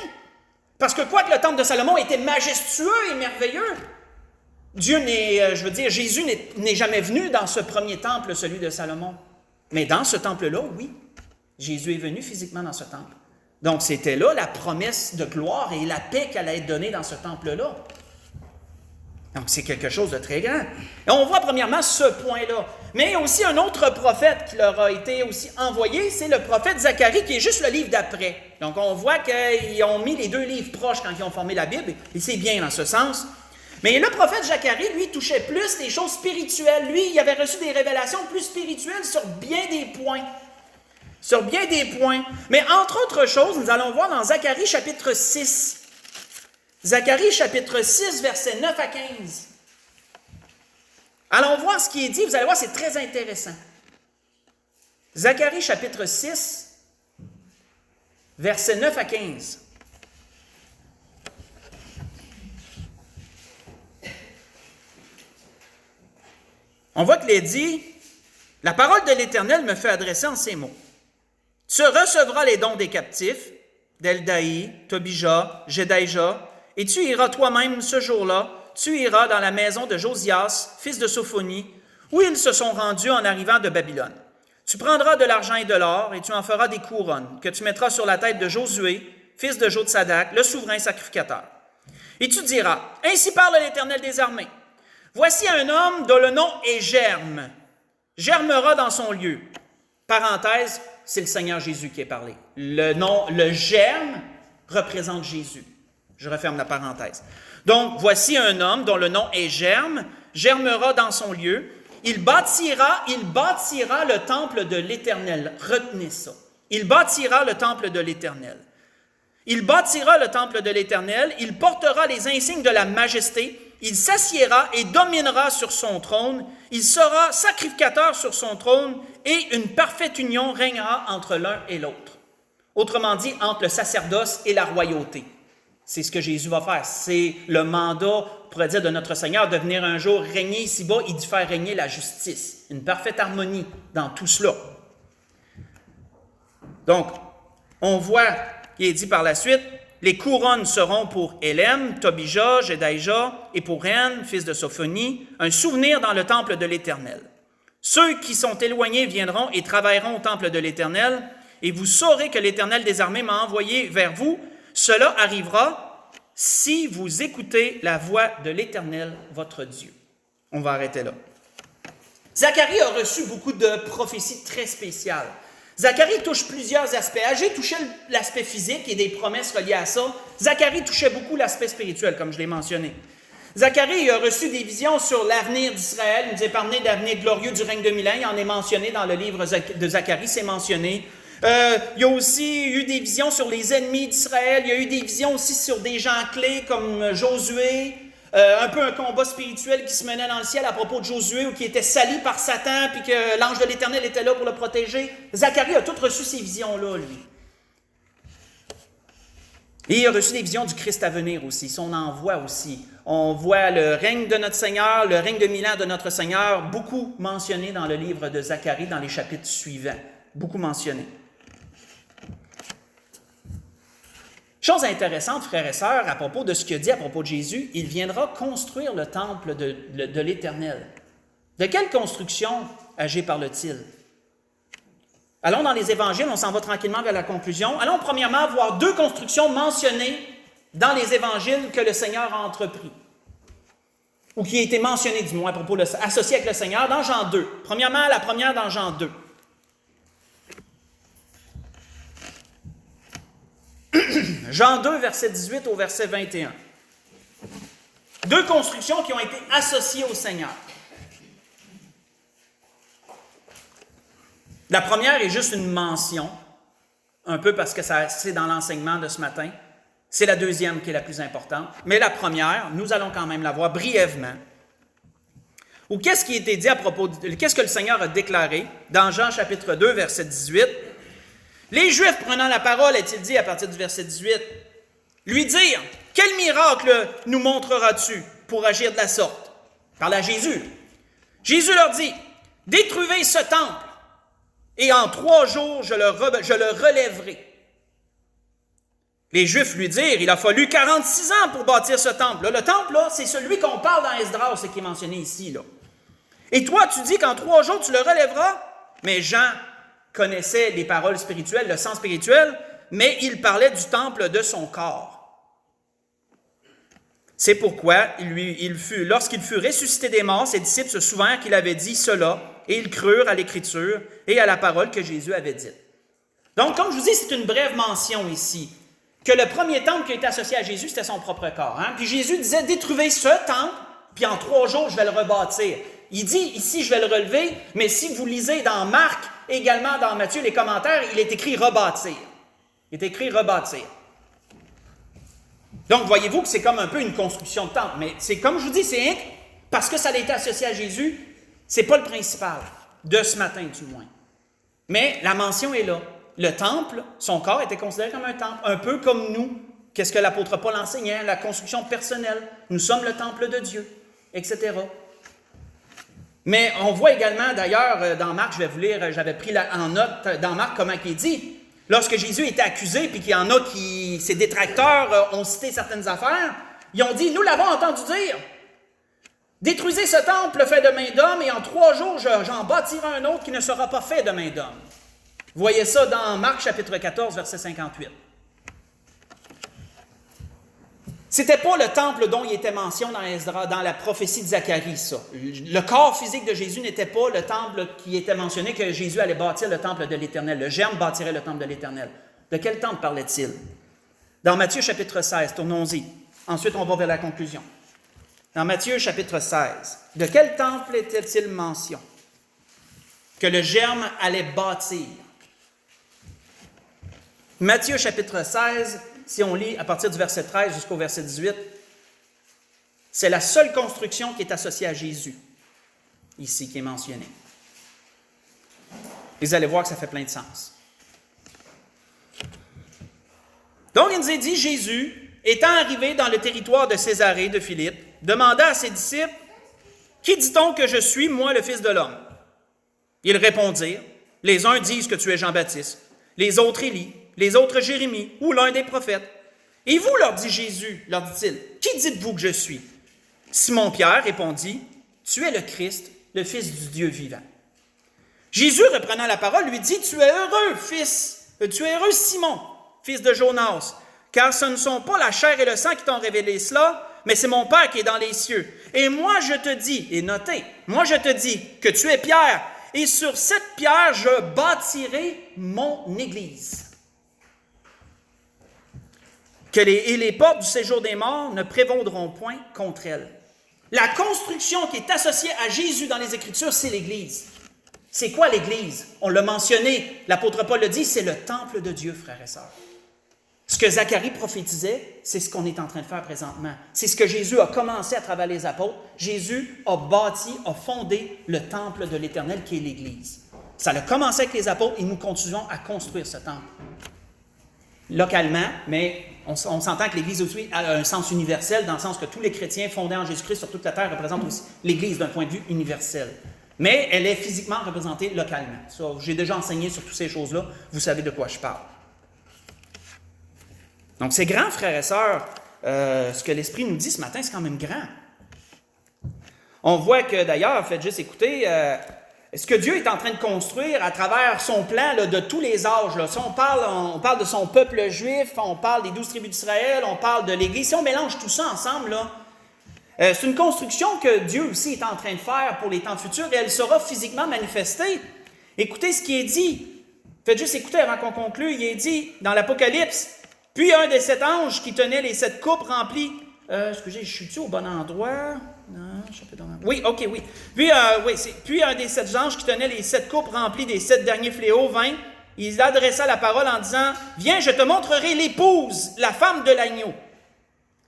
Parce que quoique le temple de Salomon était majestueux et merveilleux, Jésus n'est jamais venu dans ce premier temple, celui de Salomon. Mais dans ce temple-là, oui, Jésus est venu physiquement dans ce temple. Donc, c'était là la promesse de gloire et la paix qui allait être donnée dans ce temple-là. Donc, c'est quelque chose de très grand. Et on voit premièrement ce point-là. Mais il y a aussi un autre prophète qui leur a été aussi envoyé, c'est le prophète Zacharie, qui est juste le livre d'après. Donc, on voit qu'ils ont mis les deux livres proches quand ils ont formé la Bible, et c'est bien dans ce sens. Mais le prophète Zacharie, lui, touchait plus des choses spirituelles. Lui, il avait reçu des révélations plus spirituelles sur bien des points. Sur bien des points. Mais entre autres choses, nous allons voir dans Zacharie chapitre 6. Zacharie chapitre 6, versets 9 à 15. Allons voir ce qui est dit. Vous allez voir, c'est très intéressant. Zacharie chapitre 6, versets 9 à 15. On voit qu'il est dit, « La parole de l'Éternel me fait adresser en ces mots. Tu recevras les dons des captifs, d'Eldaï, Tobija, Jedaïja, et tu iras toi-même ce jour-là, tu iras dans la maison de Josias, fils de Sophonie, où ils se sont rendus en arrivant de Babylone. Tu prendras de l'argent et de l'or, et tu en feras des couronnes, que tu mettras sur la tête de Josué, fils de Jotsadak, le souverain sacrificateur. Et tu diras, « Ainsi parle l'Éternel des armées. Voici un homme dont le nom est Germe. Germera dans son lieu. » Parenthèse, c'est le Seigneur Jésus qui est parlé. Le germe représente Jésus. Je referme la parenthèse. Donc, voici un homme dont le nom est Germe, germera dans son lieu. Il bâtira le temple de l'Éternel. Retenez ça. Il bâtira le temple de l'Éternel. Il bâtira le temple de l'Éternel. Il portera les insignes de la majesté. Il s'assiera et dominera sur son trône. Il sera sacrificateur sur son trône et une parfaite union régnera entre l'un et l'autre. Autrement dit, entre le sacerdoce et la royauté. C'est ce que Jésus va faire. C'est le mandat, on pourrait dire, de notre Seigneur de venir un jour régner ici-bas et d'y faire régner la justice. Une parfaite harmonie dans tout cela. Donc, on voit, il est dit par la suite, les couronnes seront pour Élem, Tobija, Jedaïja, et pour Ren, fils de Sophonie, un souvenir dans le temple de l'Éternel. Ceux qui sont éloignés viendront et travailleront au temple de l'Éternel, et vous saurez que l'Éternel des armées m'a envoyé vers vous. Cela arrivera si vous écoutez la voix de l'Éternel, votre Dieu. On va arrêter là. Zacharie a reçu beaucoup de prophéties très spéciales. Zacharie touche plusieurs aspects. Agé touchait l'aspect physique et des promesses reliées à ça. Zacharie touchait beaucoup l'aspect spirituel, comme je l'ai mentionné. Zacharie a reçu des visions sur l'avenir d'Israël. Il nous est parlé d'avenir glorieux du règne de 1000 ans. Il en est mentionné dans le livre de Zacharie, c'est mentionné. Il y a aussi eu des visions sur les ennemis d'Israël. Il y a eu des visions aussi sur des gens clés comme Josué. Un peu un combat spirituel qui se menait dans le ciel à propos de Josué ou qui était sali par Satan puis que l'ange de l'Éternel était là pour le protéger. Zacharie a tout reçu ces visions-là, lui. Et il a reçu des visions du Christ à venir aussi. On en voit aussi. On voit le règne de notre Seigneur, le règne de 1000 ans de notre Seigneur, beaucoup mentionné dans le livre de Zacharie, dans les chapitres suivants. Beaucoup mentionné. Chose intéressante, frères et sœurs, à propos de ce qu'il dit à propos de Jésus, il viendra construire le temple de l'Éternel. De quelle construction Agé parle-t-il? Allons dans les évangiles, on s'en va tranquillement vers la conclusion. Allons premièrement voir deux constructions mentionnées dans les évangiles que le Seigneur a entrepris. Ou qui a été mentionné, du moins, à propos associé avec le Seigneur, dans Jean 2. Premièrement, la première dans Jean 2. Jean 2, verset 18 au verset 21. Deux constructions qui ont été associées au Seigneur. La première est juste une mention, un peu parce que c'est dans l'enseignement de ce matin. C'est la deuxième qui est la plus importante. Mais la première, nous allons quand même la voir brièvement. Ou qu'est-ce qui a été dit à propos qu'est-ce que le Seigneur a déclaré dans Jean chapitre 2, verset 18. Les Juifs prenant la parole, est-il dit à partir du verset 18, lui dire, « Quel miracle nous montreras-tu pour agir de la sorte? » Parle à Jésus. Jésus leur dit, « Détruisez ce temple, et en 3 jours je le relèverai. » Les Juifs lui dirent, il a fallu 46 ans pour bâtir ce temple. Là, le temple, là, c'est celui qu'on parle dans Esdras, ce qui est mentionné ici. Là. Et toi, tu dis qu'en 3 jours, tu le relèveras? Mais Jean connaissait les paroles spirituelles, le sens spirituel, mais il parlait du temple de son corps. C'est pourquoi, lorsqu'il fut ressuscité des morts, ses disciples se souvinrent qu'il avait dit cela, et ils crurent à l'Écriture et à la parole que Jésus avait dite. Donc, comme je vous dis, c'est une brève mention ici, que le premier temple qui a été associé à Jésus, c'était son propre corps. Hein? Puis Jésus disait, détruisez ce temple, puis en 3 jours, je vais le rebâtir. Il dit, ici, je vais le relever, mais si vous lisez dans Marc, également dans Matthieu, les commentaires, il est écrit rebâtir. Il est écrit rebâtir. Donc, voyez-vous que c'est comme un peu une construction de temple. Mais c'est comme je vous dis, c'est parce que ça a été associé à Jésus, c'est pas le principal, de ce matin du moins. Mais la mention est là. Le temple, son corps était considéré comme un temple, un peu comme nous. Qu'est-ce que l'apôtre Paul enseignait? La construction personnelle. Nous sommes le temple de Dieu, etc. Mais on voit également, d'ailleurs, dans Marc, je vais vous lire, j'avais pris en note dans Marc comment il est dit. Lorsque Jésus était accusé, puis qu'il y en a qui, ses détracteurs, ont cité certaines affaires, ils ont dit, nous l'avons entendu dire, détruisez ce temple fait de main d'homme, et en 3 jours, j'en bâtirai un autre qui ne sera pas fait de main d'homme. Vous voyez ça dans Marc, chapitre 14, verset 58. C'était pas le temple dont il était mention dans la prophétie de Zacharie, ça. Le corps physique de Jésus n'était pas le temple qui était mentionné que Jésus allait bâtir le temple de l'Éternel. Le germe bâtirait le temple de l'Éternel. De quel temple parlait-il? Dans Matthieu chapitre 16, tournons-y. Ensuite, on va vers la conclusion. Dans Matthieu chapitre 16, de quel temple était-il mention? Que le germe allait bâtir. Matthieu chapitre 16, si on lit à partir du verset 13 jusqu'au verset 18, c'est la seule construction qui est associée à Jésus, ici, qui est mentionnée. Vous allez voir que ça fait plein de sens. Donc, il nous est dit, Jésus, étant arrivé dans le territoire de Césarée de Philippe, demanda à ses disciples, « Qui dit-on que je suis, moi, le Fils de l'homme? » Ils répondirent, « Les uns disent que tu es Jean-Baptiste, les autres Élie, les autres Jérémie, ou l'un des prophètes. Et vous, leur dit Jésus, leur dit-il, qui dites-vous que je suis? Simon-Pierre répondit, tu es le Christ, le Fils du Dieu vivant. Jésus, reprenant la parole, lui dit, tu es heureux Simon, fils de Jonas, car ce ne sont pas la chair et le sang qui t'ont révélé cela, mais c'est mon Père qui est dans les cieux. Et moi je te dis, et notez, moi je te dis que tu es Pierre, et sur cette pierre je bâtirai mon Église. Et les portes du séjour des morts ne prévaudront point contre elle. La construction qui est associée à Jésus dans les Écritures, c'est l'Église. C'est quoi l'Église? On l'a mentionné, l'apôtre Paul le dit, c'est le temple de Dieu, frères et sœurs. Ce que Zacharie prophétisait, c'est ce qu'on est en train de faire présentement. C'est ce que Jésus a commencé à travers les apôtres. Jésus a bâti, a fondé le temple de l'Éternel qui est l'Église. Ça a commencé avec les apôtres et nous continuons à construire ce temple. Localement, mais on s'entend que l'Église aussi a un sens universel, dans le sens que tous les chrétiens fondés en Jésus-Christ sur toute la terre représentent aussi l'Église d'un point de vue universel. Mais elle est physiquement représentée localement. Ça, j'ai déjà enseigné sur toutes ces choses-là, vous savez de quoi je parle. Donc c'est grand, frères et sœurs, ce que l'Esprit nous dit ce matin, c'est quand même grand. On voit que d'ailleurs, faites juste écouter, ce que Dieu est en train de construire à travers son plan là, de tous les âges. Là. Si on parle de son peuple juif, on parle des 12 tribus d'Israël, on parle de l'Église. Si on mélange tout ça ensemble, là, c'est une construction que Dieu aussi est en train de faire pour les temps futurs et elle sera physiquement manifestée. Écoutez ce qui est dit. Faites juste écouter avant qu'on conclue. Il est dit dans l'Apocalypse, « Puis un des 7 anges qui tenait les 7 coupes remplies... » excusez, je suis-tu au bon endroit? Non, je suis pas dans la... Oui, ok, oui. Puis un des 7 anges qui tenait les 7 coupes remplies des 7 derniers fléaux vint. Il adressa la parole en disant, « Viens, je te montrerai l'épouse, la femme de l'agneau. »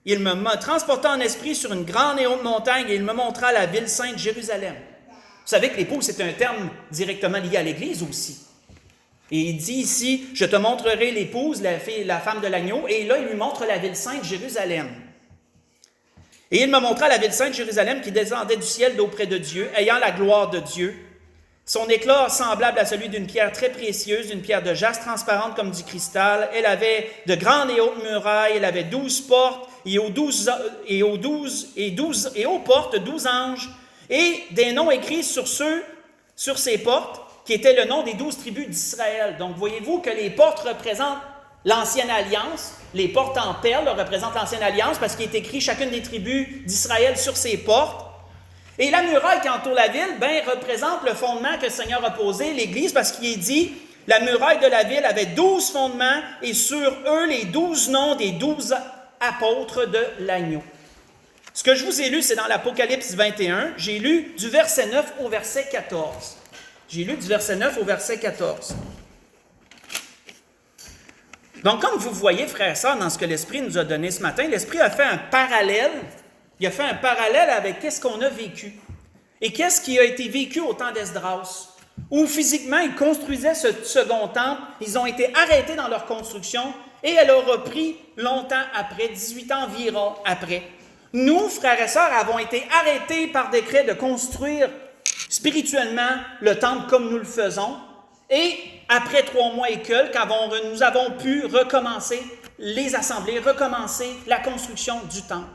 Il me transporta en esprit sur une grande et haute montagne et il me montra la ville sainte Jérusalem. Vous savez que l'épouse, c'est un terme directement lié à l'Église aussi. Et il dit ici, « Je te montrerai l'épouse, la femme de l'agneau. » Et là, il lui montre la ville sainte Jérusalem. Et il me montra la ville sainte Jérusalem qui descendait du ciel d'auprès de Dieu, ayant la gloire de Dieu. Son éclat semblable à celui d'une pierre très précieuse, d'une pierre de jaspe transparente comme du cristal. Elle avait de grandes et hautes murailles, elle avait 12 portes, et aux portes 12 anges, et des noms écrits sur ces portes, qui étaient le nom des 12 tribus d'Israël. Donc, voyez-vous que les portes représentent l'Ancienne Alliance. Les portes en perles représentent l'Ancienne Alliance parce qu'il est écrit chacune des tribus d'Israël sur ces portes. Et la muraille qui entoure la ville, représente le fondement que le Seigneur a posé, l'Église, parce qu'il est dit, la muraille de la ville avait 12 fondements et sur eux les 12 noms des 12 apôtres de l'agneau. Ce que je vous ai lu, c'est dans l'Apocalypse 21. J'ai lu du verset 9 au verset 14. Donc, comme vous voyez, frères et sœurs, dans ce que l'Esprit nous a donné ce matin, l'Esprit a fait un parallèle. Il a fait un parallèle avec qu'est-ce qu'on a vécu. Et qu'est-ce qui a été vécu au temps d'Esdras, où physiquement, ils construisaient ce second temple. Ils ont été arrêtés dans leur construction et elle a repris longtemps après, 18 ans environ après. Nous, frères et sœurs, avons été arrêtés par décret de construire spirituellement le temple comme nous le faisons. Et après 3 mois et quelques, nous avons pu recommencer les assemblées, recommencer la construction du temple.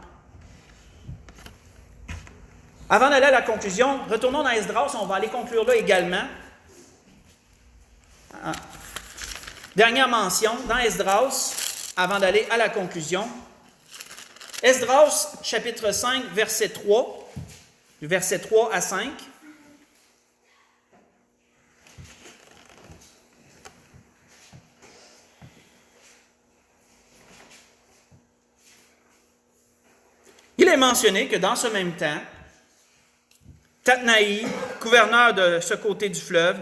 Avant d'aller à la conclusion, retournons dans Esdras, on va aller conclure là également. Dernière mention, dans Esdras, avant d'aller à la conclusion. Esdras, chapitre 5, verset 3, verset 3 à 5. Il est mentionné que dans ce même temps, Tatnaï, gouverneur de ce côté du fleuve,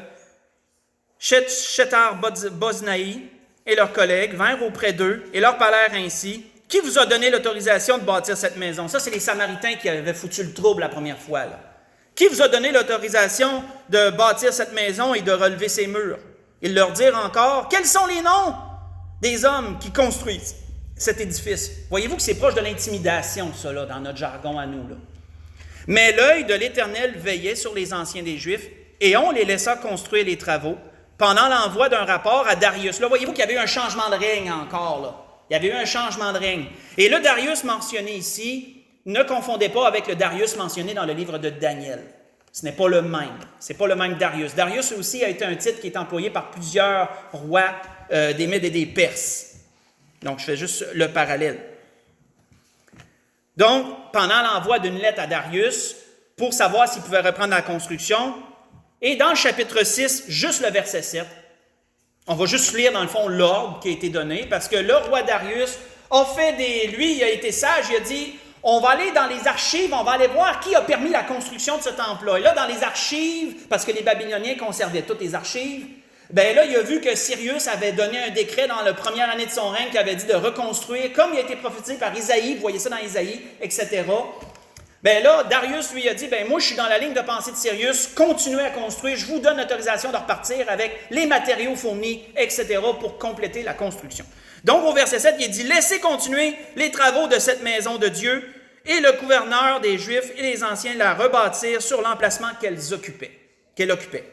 Shethar-Boznaï et leurs collègues vinrent auprès d'eux et leur parlèrent ainsi. « Qui vous a donné l'autorisation de bâtir cette maison? » Ça, c'est les Samaritains qui avaient foutu le trouble la première fois. Là. « Qui vous a donné l'autorisation de bâtir cette maison et de relever ses murs? » Ils leur dirent encore, « Quels sont les noms des hommes qui construisent cet édifice? » Voyez-vous que c'est proche de l'intimidation, ça, là, dans notre jargon à nous. Là. Mais l'œil de l'Éternel veillait sur les anciens des Juifs, et on les laissa construire les travaux pendant l'envoi d'un rapport à Darius. Là, voyez-vous qu'il y avait eu un changement de règne encore. Là. Il y avait eu un changement de règne. Et le Darius mentionné ici, ne confondez pas avec le Darius mentionné dans le livre de Daniel. Ce n'est pas le même. Ce n'est pas le même Darius. Darius aussi a été un titre qui est employé par plusieurs rois des Mèdes et des Perses. Donc, je fais juste le parallèle. Donc, pendant l'envoi d'une lettre à Darius, pour savoir s'il pouvait reprendre la construction, et dans le chapitre 6, juste le verset 7, on va juste lire dans le fond l'ordre qui a été donné, parce que le roi Darius a fait lui, il a été sage, il a dit, on va aller dans les archives, on va aller voir qui a permis la construction de ce temple-là. Et là, dans les archives, parce que les Babyloniens conservaient toutes les archives, bien là, il a vu que Cyrus avait donné un décret dans la première année de son règne qui avait dit de reconstruire, comme il a été prophétisé par Isaïe, vous voyez ça dans Isaïe, etc. Bien là, Darius lui a dit, bien moi je suis dans la ligne de pensée de Cyrus, continuez à construire, je vous donne l'autorisation de repartir avec les matériaux fournis, etc. pour compléter la construction. Donc au verset 7, il est dit, laissez continuer les travaux de cette maison de Dieu, et le gouverneur des Juifs et les anciens la rebâtirent sur l'emplacement qu'elle occupait.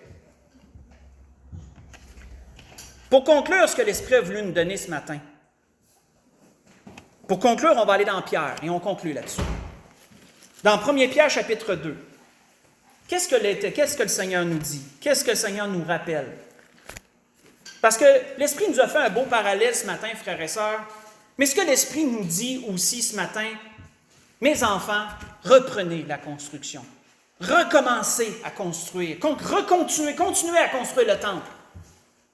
Pour conclure ce que l'Esprit a voulu nous donner ce matin, pour conclure, on va aller dans Pierre et on conclut là-dessus. Dans 1 Pierre, chapitre 2, qu'est-ce que le Seigneur nous dit? Qu'est-ce que le Seigneur nous rappelle? Parce que l'Esprit nous a fait un beau parallèle ce matin, frères et sœurs, mais ce que l'Esprit nous dit aussi ce matin, mes enfants, reprenez la construction. Recommencez à construire. Continuez à construire le temple.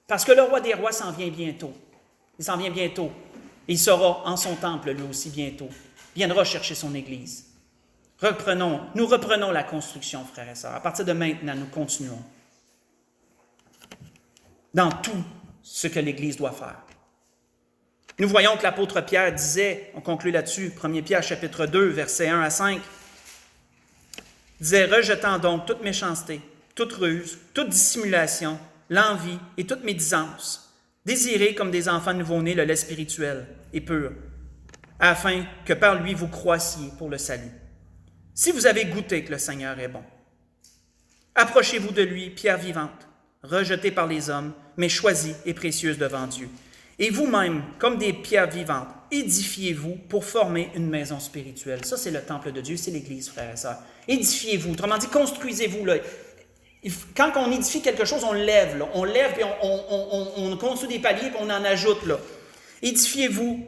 Parce que le roi des rois s'en vient bientôt. Il s'en vient bientôt. Il sera en son temple, lui aussi, bientôt. Il viendra chercher son Église. Nous reprenons la construction, frères et sœurs. À partir de maintenant, nous continuons. Dans tout ce que l'Église doit faire. Nous voyons que l'apôtre Pierre disait, on conclut là-dessus, 1 Pierre chapitre 2, versets 1 à 5, disait, rejetant donc toute méchanceté, toute ruse, toute dissimulation, l'envie et toute médisance, désirez comme des enfants nouveau-nés le lait spirituel et pur, afin que par lui vous croissiez pour le salut. Si vous avez goûté que le Seigneur est bon. Approchez-vous de lui, pierre vivante, rejetée par les hommes, mais choisie et précieuse devant Dieu. Et vous-même, comme des pierres vivantes, édifiez-vous pour former une maison spirituelle. Ça, c'est le temple de Dieu, c'est l'Église, frères et sœurs. Édifiez-vous, autrement dit, construisez-vous. Là. Quand on édifie quelque chose, on lève. Là. On lève et on construit des paliers et on en ajoute. Là. Édifiez-vous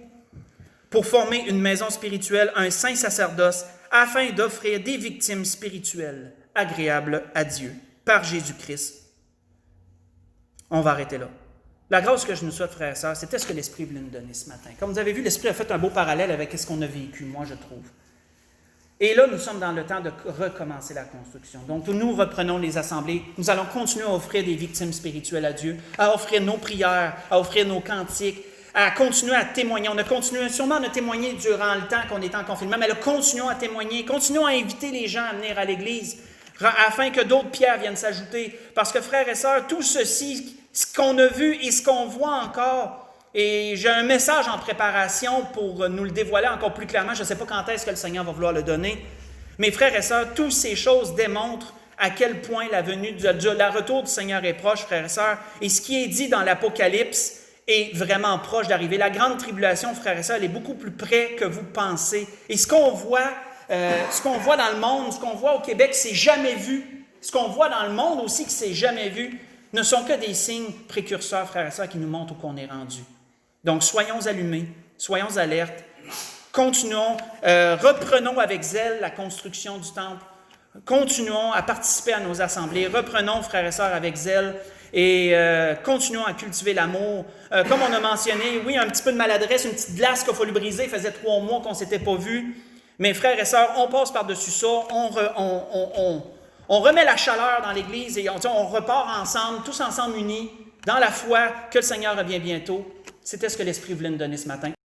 pour former une maison spirituelle, un saint sacerdoce, afin d'offrir des victimes spirituelles agréables à Dieu par Jésus-Christ. On va arrêter là. La grâce que je nous souhaite, frères et sœurs, c'était ce que l'Esprit voulait nous donner ce matin. Comme vous avez vu, l'Esprit a fait un beau parallèle avec ce qu'on a vécu, moi, je trouve. Et là, nous sommes dans le temps de recommencer la construction. Donc, nous reprenons les assemblées. Nous allons continuer à offrir des victimes spirituelles à Dieu, à offrir nos prières, à offrir nos cantiques, à continuer à témoigner. On a continué sûrement à témoigner durant le temps qu'on était en confinement, mais là, continuons à témoigner, continuons à inviter les gens à venir à l'Église, afin que d'autres pierres viennent s'ajouter. Parce que, frères et sœurs, tout ceci, ce qu'on a vu et ce qu'on voit encore, et j'ai un message en préparation pour nous le dévoiler encore plus clairement. Je ne sais pas quand est-ce que le Seigneur va vouloir le donner. Mais frères et sœurs, toutes ces choses démontrent à quel point la venue, la retour du Seigneur est proche, frères et sœurs. Et ce qui est dit dans l'Apocalypse est vraiment proche d'arriver. La grande tribulation, frères et sœurs, elle est beaucoup plus près que vous pensez. Et ce qu'on voit dans le monde, ce qu'on voit au Québec, c'est jamais vu. Ce qu'on voit dans le monde aussi, que c'est jamais vu, ne sont que des signes précurseurs, frères et sœurs, qui nous montrent où qu'on est rendu. Donc, soyons allumés, soyons alertes, continuons, reprenons avec zèle la construction du temple, continuons à participer à nos assemblées, reprenons, frères et sœurs, avec zèle et continuons à cultiver l'amour. Comme on a mentionné, oui, un petit peu de maladresse, une petite glace qu'il a fallu briser, il faisait 3 mois qu'on ne s'était pas vus, mais frères et sœurs, on passe par-dessus ça, on remet la chaleur dans l'Église et on repart ensemble, tous ensemble unis, dans la foi que le Seigneur revient bientôt. C'était ce que l'Esprit voulait nous donner ce matin.